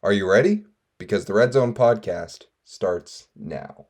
Are you ready? Because the RedZone Podcast starts now.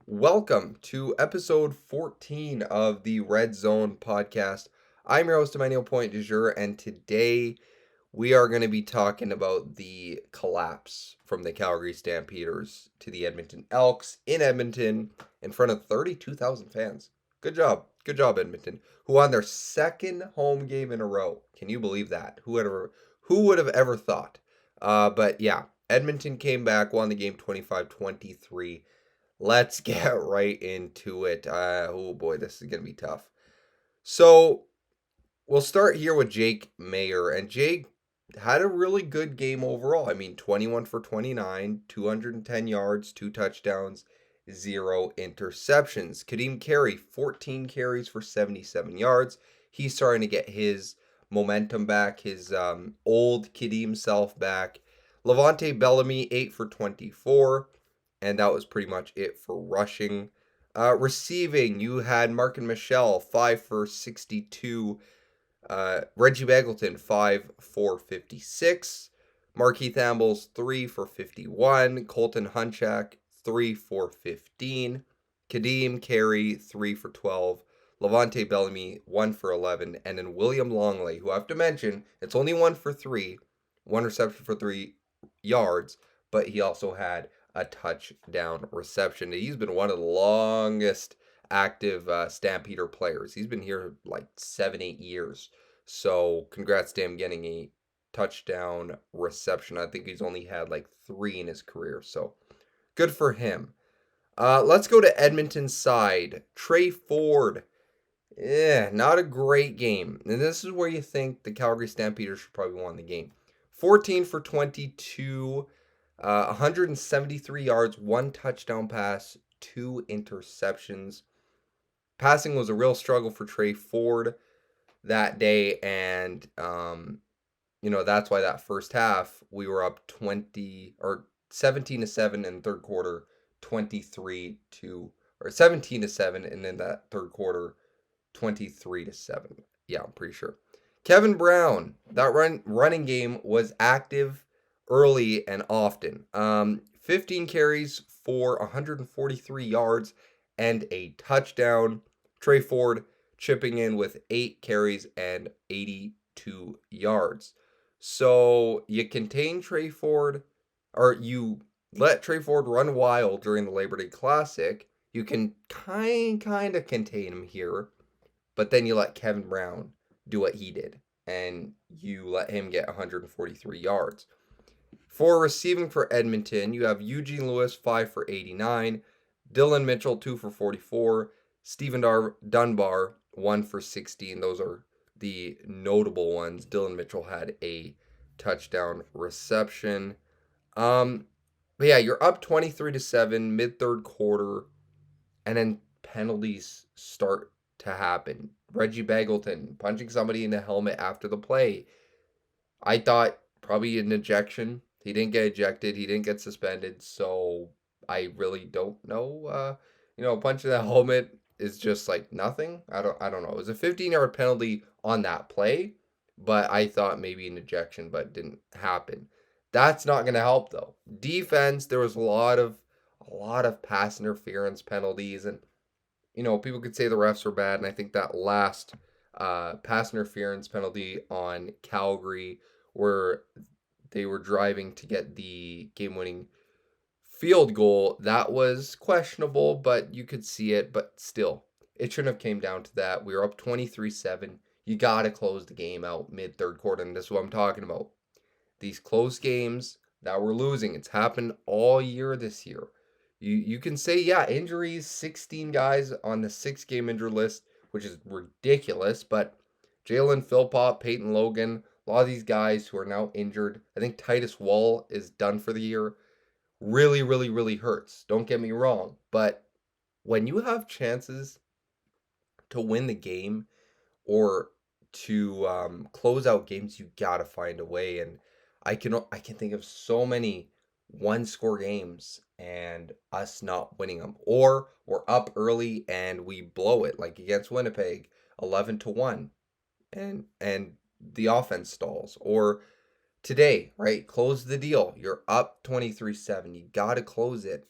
Welcome to episode 14 of the RedZone Podcast. I'm your host, Emmanuel Point du jour, and today we are going to be talking about the collapse from the Calgary Stampeders to the Edmonton Elks in Edmonton in front of 32,000 fans. Good job, Edmonton, who won their second home game in a row. Can you believe that? Who would have ever thought? But yeah, Edmonton came back, won the game 25-23. Let's get right into it. Oh boy, this is going to be tough. So we'll start here with Jake Maier, and Jake had a really good game overall. I mean, 21 for 29, 210 yards, 2 touchdowns, 0 interceptions. Kadeem Carey, 14 carries for 77 yards. He's starting to get his momentum back, his old Kadeem self back. Levante Bellamy, 8 for 24. And that was pretty much it for rushing. Receiving, you had Mark and Michelle, 5 for 62. Reggie Begelton, 5 for 56. Markeith Ambles, 3 for 51. Colton Hunchak, 3 for 15. Kadeem Carey, 3 for 12. Levante Bellamy, 1 for 11. And then William Longley, who I have to mention, it's only 1 for 3. 1 reception for 3 yards. But he also had a touchdown reception. He's been one of the longest active Stampeder players. He's been here like 7-8 years. So congrats to him getting a touchdown reception. I think he's only had like 3 in his career. So good for him. Let's go to Edmonton's side. Trey Ford. Not a great game. And this is where you think the Calgary Stampeders should probably won the game. 14 for 22. 173 yards, 1 touchdown pass, 2 interceptions. Passing was a real struggle for Trey Ford that day, and that's why that first half we were up 17-7 in the third quarter, 17-7, and in that third quarter, 23-7. Yeah, I'm pretty sure. Kevin Brown, that running game was active early and often. 15 carries for 143 yards and a touchdown. Trey Ford chipping in with 8 carries and 82 yards. So you contain Trey Ford, or you let Trey Ford run wild during the Labor Day Classic. You can kind of contain him here, but then you let Kevin Brown do what he did, and you let him get 143 yards. For receiving for Edmonton, you have Eugene Lewis, 5 for 89. Dylan Mitchell, 2 for 44. Stephen Dunbar, 1 for 16. Those are the notable ones. Dylan Mitchell had a touchdown reception. But yeah, you're up 23-7 mid-third quarter, and then penalties start to happen. Reggie Begelton punching somebody in the helmet after the play. I thought probably an ejection. He didn't get ejected. He didn't get suspended. So I really don't know. Punching that helmet is just like nothing. I don't know. It was a 15-yard penalty on that play, but I thought maybe an ejection, but it didn't happen. That's not going to help though. Defense, there was a lot of pass interference penalties, and people could say the refs were bad, and I think that last pass interference penalty on Calgary, where they were driving to get the game-winning field goal, that was questionable, but you could see it. But still, it shouldn't have came down to that. We were up 23-7. You got to close the game out mid-third quarter, and this is what I'm talking about. These close games that we're losing, it's happened all year this year. You can say, yeah, injuries, 16 guys on the 6-game injured list, which is ridiculous, but Jalen Philpott, Peyton Logan, a lot of these guys who are now injured. I think Titus Wall is done for the year. Really, really, really hurts. Don't get me wrong. But when you have chances to win the game or to close out games, you gotta find a way. And I can think of so many one-score games and us not winning them, or we're up early and we blow it, like against Winnipeg, 11-1, and the offense stalls. Or today, right? Close the deal. You're up 23-7. You gotta close it.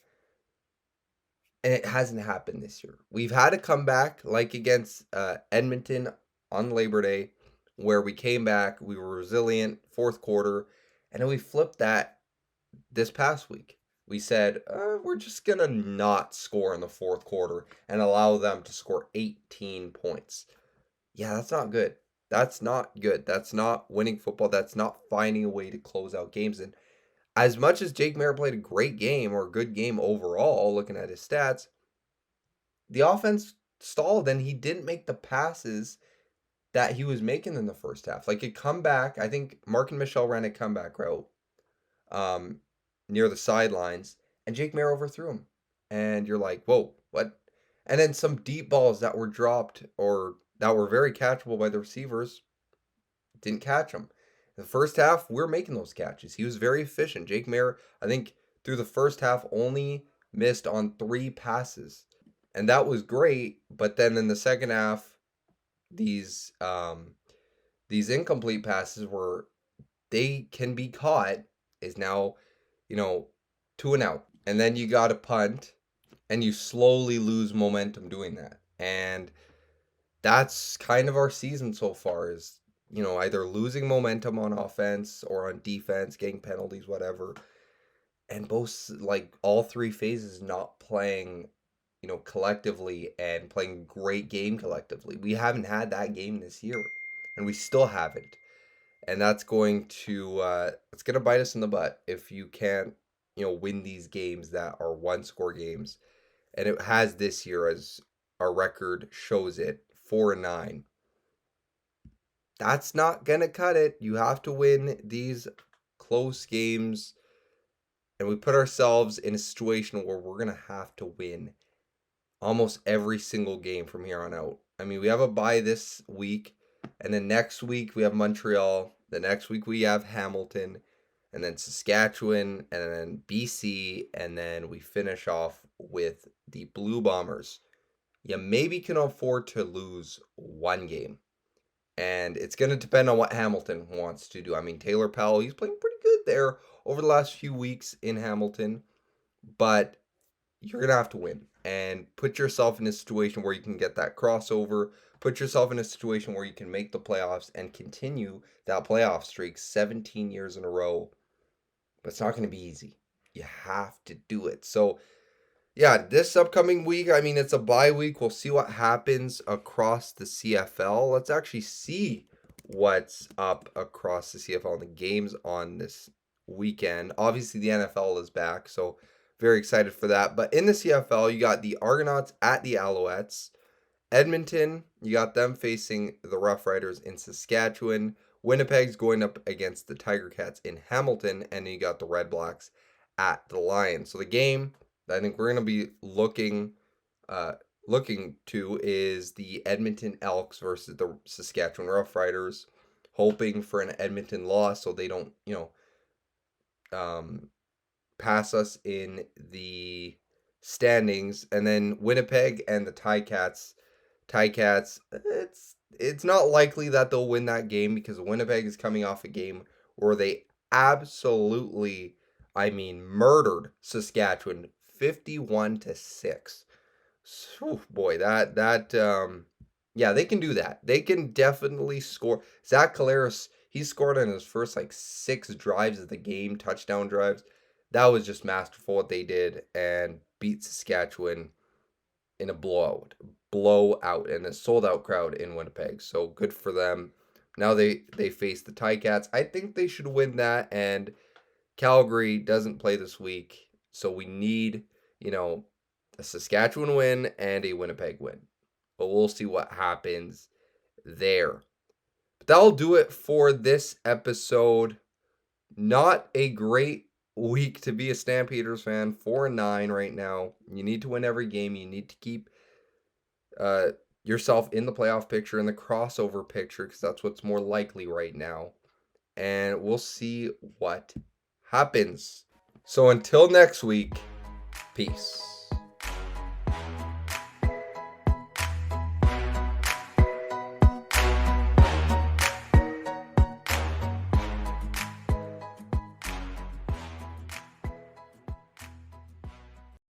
And it hasn't happened this year. We've had a comeback like against Edmonton on Labor Day, where we came back, we were resilient, fourth quarter, and then we flipped that this past week. We said, we're just going to not score in the fourth quarter and allow them to score 18 points. Yeah, that's not good. That's not good. That's not winning football. That's not finding a way to close out games. And as much as Jake Maier played a great game or a good game overall, looking at his stats, the offense stalled and he didn't make the passes that he was making in the first half. Like a comeback, I think Mark and Michelle ran a comeback route um, near the sidelines, and Jake Maier overthrew him. And you're like, whoa, what? And then some deep balls that were dropped or that were very catchable by the receivers didn't catch them. In the first half, we're making those catches. He was very efficient. Jake Maier, I think, through the first half, only missed on 3 passes. And that was great, but then in the second half, these incomplete passes where they can be caught is now, 2 and out. And then you got to punt, and you slowly lose momentum doing that. And that's kind of our season so far is, either losing momentum on offense or on defense, getting penalties, whatever. And both, like, all 3 phases not playing, collectively and playing great game collectively. We haven't had that game this year, and we still haven't. And that's going to it's going to bite us in the butt if you can't, win these games that are one-score games. And it has this year, as our record shows it, 4-9. That's not going to cut it. You have to win these close games. And we put ourselves in a situation where we're going to have to win almost every single game from here on out. I mean, we have a bye this week, and then next week we have Montreal. The next week we have Hamilton, and then Saskatchewan, and then BC, and then we finish off with the Blue Bombers. You maybe can afford to lose 1 game, and it's going to depend on what Hamilton wants to do. I mean, Taylor Powell, he's playing pretty good there over the last few weeks in Hamilton, but you're going to have to win and put yourself in a situation where you can get that crossover, put yourself in a situation where you can make the playoffs and continue that playoff streak 17 years in a row. But it's not going to be easy. You have to do it. So, yeah, this upcoming week, I mean, it's a bye week. We'll see what happens across the CFL. Let's actually see what's up across the CFL and the games on this weekend. Obviously, the NFL is back, so very excited for that. But in the CFL, you got the Argonauts at the Alouettes. Edmonton, you got them facing the Rough Riders in Saskatchewan. Winnipeg's going up against the Tiger Cats in Hamilton. And you got the Red Blacks at the Lions. So the game that I think we're going to be looking to is the Edmonton Elks versus the Saskatchewan Rough Riders. Hoping for an Edmonton loss so they don't, pass us in the standings. And then Winnipeg and the Ticats, it's not likely that they'll win that game because Winnipeg is coming off a game where they absolutely, murdered Saskatchewan 51-6. So, boy, yeah, they can do that. They can definitely score. Zach Collaros, he scored on his first 6 drives of the game, touchdown drives. That was just masterful what they did and beat Saskatchewan in a blowout, and a sold-out crowd in Winnipeg. So good for them. Now they face the Ticats. I think they should win that, and Calgary doesn't play this week, so we need, a Saskatchewan win and a Winnipeg win. But we'll see what happens there. But that'll do it for this episode. Not a great week to be a Stampeders fan. 4-9 right now. You need to win every game. You need to keep yourself in the playoff picture, in the crossover picture, because that's what's more likely right now. And we'll see what happens. So until next week, peace.